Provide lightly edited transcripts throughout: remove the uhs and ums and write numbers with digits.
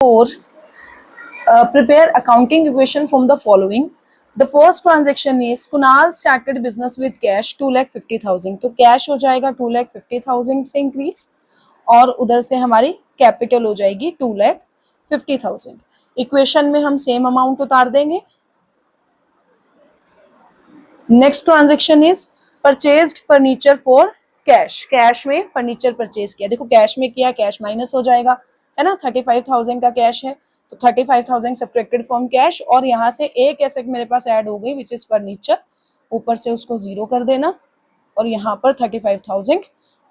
4. Prepare accounting equation from the following. The first transaction is Kunal started business with cash 2,50,000. तो cash हो जाएगा 2,50,000 से increase और उधर से हमारी कैपिटल हो जाएगी 2,50,000. इक्वेशन में हम सेम अमाउंट उतार देंगे. Next transaction is purchased furniture for cash. Cash में फर्नीचर परचेज किया. देखो कैश में किया, कैश माइनस हो जाएगा, है ना. 35,000 का कैश है तो 35,000 सब्ट्रैक्टेड फ्रॉम कैश और यहाँ से एक एसेट मेरे पास ऐड हो गई विच इज फर्नीचर. ऊपर से उसको जीरो कर देना और यहाँ पर 35,000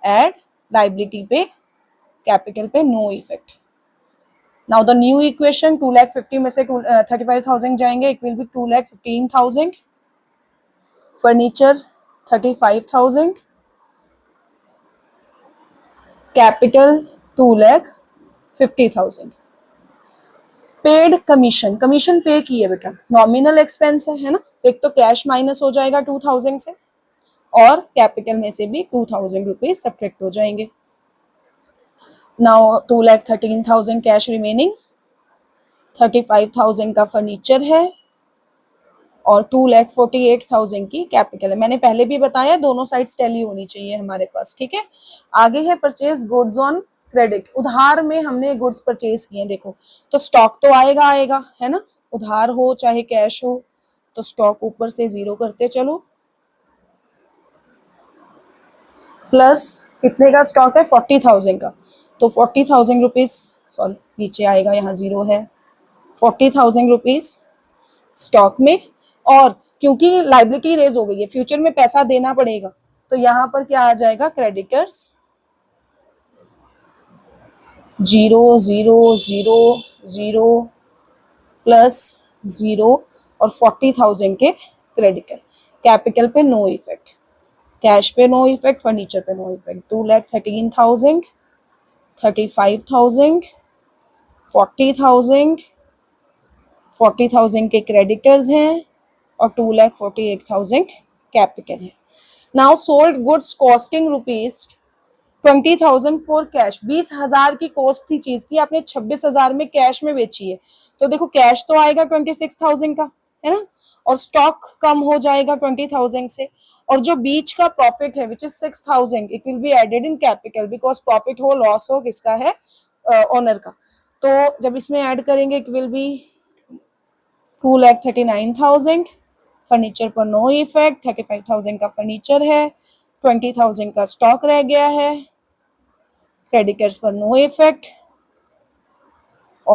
ऐड. लाइबिलिटी पे, कैपिटल पे no effect. Now the new equation 2,50,000 में से 35,000 जाएंगे. It will be 2,15,000. Furniture 35,000. Capital 2,50,000. Paid commission. Commission पे की है बेटा, नॉमिनल एक्सपेंस है ना. एक तो कैश माइनस हो जाएगा 2,000 से और कैपिटल में से भी 2,000 रुपीज सब्ट्रैक्ट हो जाएंगे. Now 2,13,000 cash remaining. 35,000 का फर्नीचर है और 2,48,000 की कैपिटल है. मैंने पहले भी बताया दोनों साइड्स टैली होनी चाहिए हमारे पास. ठीक है. आगे है परचेज गुड्स ऑन क्रेडिट. उधार में हमने गुड्स परचेज किए. देखो तो स्टॉक तो आएगा, है ना. उधार हो चाहे कैश हो तो स्टॉक ऊपर से जीरो करते चलो. प्लस कितने का स्टॉक है? 40,000 का. तो 40,000 रुपीज, सॉरी नीचे आएगा, यहाँ जीरो है. 40,000 रुपीज स्टॉक में. और क्योंकि लाइबिलिटी रेज हो गई है, फ्यूचर में पैसा देना पड़ेगा, तो यहाँ पर क्या आ जाएगा? क्रेडिटर्स 0, 0, 0, 0 प्लस 0 और 40,000 के क्रेडिटर. कैपिटल पे नो इफेक्ट, कैश पे नो इफेक्ट, फर्नीचर पे नो इफेक्ट. 2,13,000, 35,000, 40,000, 40,000 के क्रेडिटर्स हैं और 2,48,000 कैपिटल है. Now sold goods costing rupees 20,000 for cash. 20,000 की कॉस्ट थी चीज की, आपने 26,000 में कैश में बेची है. तो देखो कैश तो आएगा 26,000 का, है ना. और स्टॉक कम हो जाएगा 20,000 से. और जो बीच का प्रॉफिट है which is 6,000, it will be added in capital because profit हो लॉस हो किसका है? ओनर का. तो जब इसमें ऐड करेंगे इट विल बी 2,39,000. फर्नीचर पर नो इफेक्ट. 35,000 का फर्नीचर है, 20,000 का स्टॉक रह गया है. क्रेडिटर्स पर नो इफेक्ट.